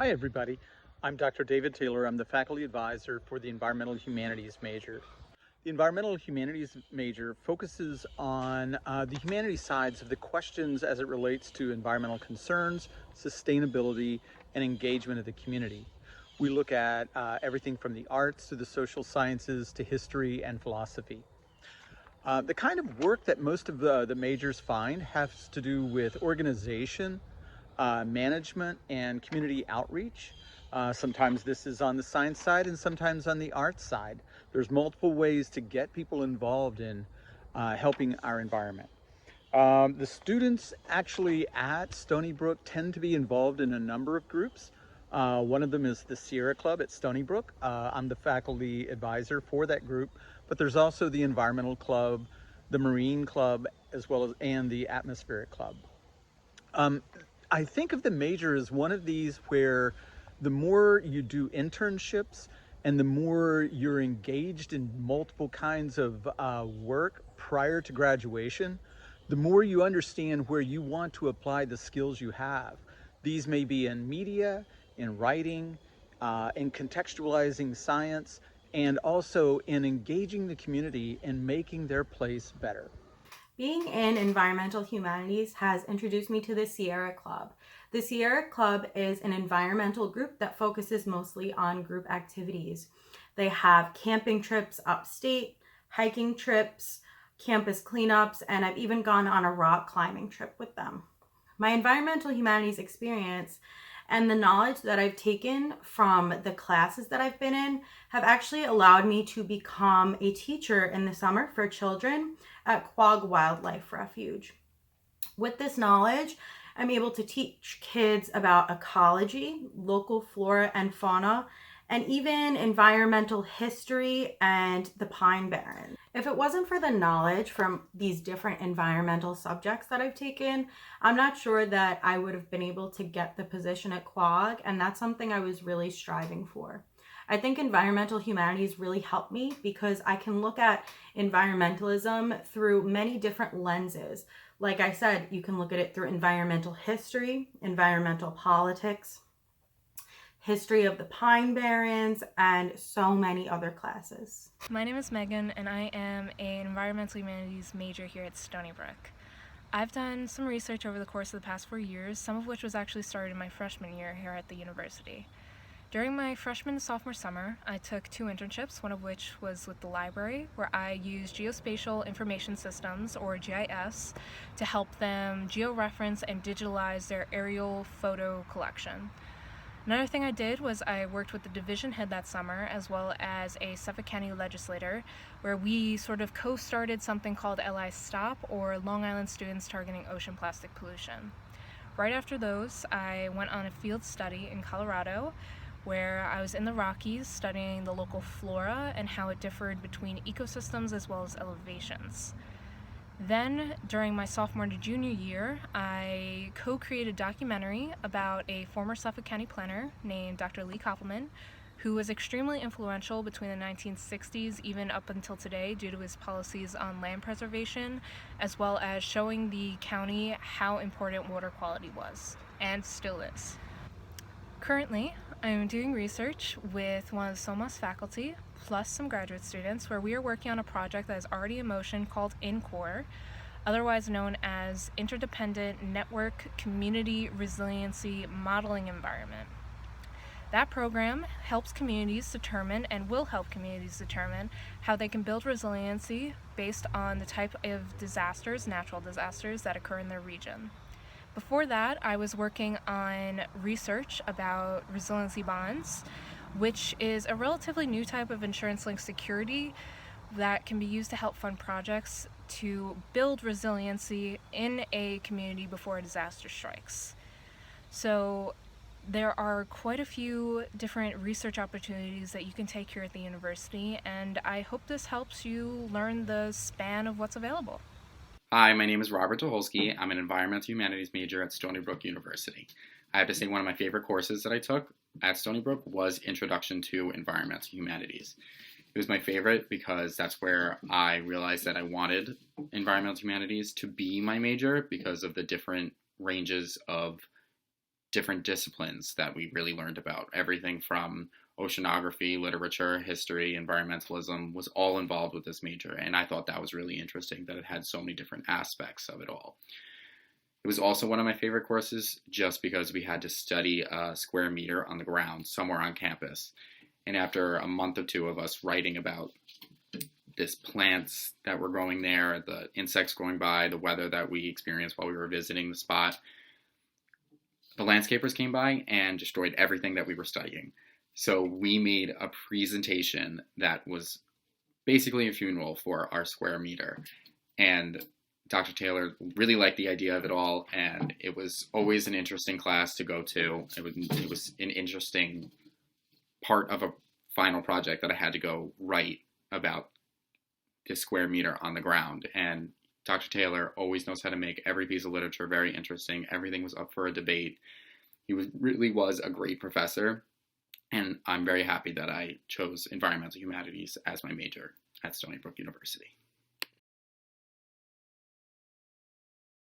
Hi everybody, I'm Dr. David Taylor. I'm the faculty advisor for the Environmental Humanities major. The Environmental Humanities major focuses on the humanities sides of the questions as it relates to environmental concerns, sustainability, and engagement of the community. We look at everything from the arts to the social sciences to history and philosophy. The kind of work that most of the majors find has to do with organization, management, and community outreach. Sometimes this is on the science side and sometimes on the arts side. There's multiple ways to get people involved in helping our environment. The students actually at Stony Brook tend to be involved in a number of groups. One of them is the Sierra Club at Stony Brook. I'm the faculty advisor for that group, but there's also the Environmental Club, the Marine Club, as well as and the Atmospheric Club. Um, I think of the major as one of these where the more you do internships and the more you're engaged in multiple kinds of work prior to graduation, the more you understand where you want to apply the skills you have. These may be in media, in writing, in contextualizing science, and also in engaging the community and making their place better. Being in environmental humanities has introduced me to the Sierra Club. The Sierra Club is an environmental group that focuses mostly on group activities. They have camping trips upstate, hiking trips, campus cleanups, and I've even gone on a rock climbing trip with them. My environmental humanities experience and the knowledge that I've taken from the classes that I've been in have actually allowed me to become a teacher in the summer for children at Quag Wildlife Refuge. With this knowledge, I'm able to teach kids about ecology, local flora and fauna, and even environmental history and the Pine Barrens. If it wasn't for the knowledge from these different environmental subjects that I've taken, I'm not sure that I would have been able to get the position at Quag, and that's something I was really striving for. I think environmental humanities really helped me because I can look at environmentalism through many different lenses. Like I said, you can look at it through environmental history, environmental politics, history of the Pine Barrens, and so many other classes. My name is Megan, and I am an Environmental Humanities major here at Stony Brook. I've done some research over the course of the past 4 years, some of which was actually started in my freshman year here at the university. During my freshman and sophomore summer, I took 2 internships, one of which was with the library, where I used geospatial information systems, or GIS, to help them georeference and digitalize their aerial photo collection. Another thing I did was I worked with the division head that summer, as well as a Suffolk County legislator, where we sort of co-started something called LI Stop, or Long Island Students Targeting Ocean Plastic Pollution. Right after those, I went on a field study in Colorado, where I was in the Rockies studying the local flora and how it differed between ecosystems as well as elevations. Then, during my sophomore to junior year, I co-created a documentary about a former Suffolk County planner named Dr. Lee Koppelman, who was extremely influential between the 1960s even up until today due to his policies on land preservation, as well as showing the county how important water quality was, and still is. Currently, I'm doing research with one of the SOMAS faculty, plus some graduate students, where we are working on a project that is already in motion called INCORE, otherwise known as Interdependent Network Community Resiliency Modeling Environment. That program helps communities determine, and will help communities determine, how they can build resiliency based on the type of disasters, natural disasters, that occur in their region. Before that, I was working on research about resiliency bonds, which is a relatively new type of insurance-linked security that can be used to help fund projects to build resiliency in a community before a disaster strikes. So there are quite a few different research opportunities that you can take here at the university, and I hope this helps you learn the span of what's available. Hi, my name is Robert Tucholski. I'm an Environmental Humanities major at Stony Brook University. I have to say one of my favorite courses that I took at Stony Brook was Introduction to Environmental Humanities. It was my favorite because that's where I realized that I wanted Environmental Humanities to be my major because of the different ranges of different disciplines that we really learned about. Everything from oceanography, literature, history, environmentalism was all involved with this major. And I thought that was really interesting that it had so many different aspects of it all. It was also one of my favorite courses just because we had to study a square meter on the ground somewhere on campus. And after a month or two of us writing about this plants that were growing there, the insects going by, the weather that we experienced while we were visiting the spot, the landscapers came by and destroyed everything that we were studying. So we made a presentation that was basically a funeral for our square meter. And Dr. Taylor really liked the idea of it all, and it was always an interesting class to go to. It was an interesting part of a final project that I had to go write about this square meter on the ground. And Dr. Taylor always knows how to make every piece of literature very interesting. Everything was up for a debate. He really was a great professor, and I'm very happy that I chose environmental humanities as my major at Stony Brook University.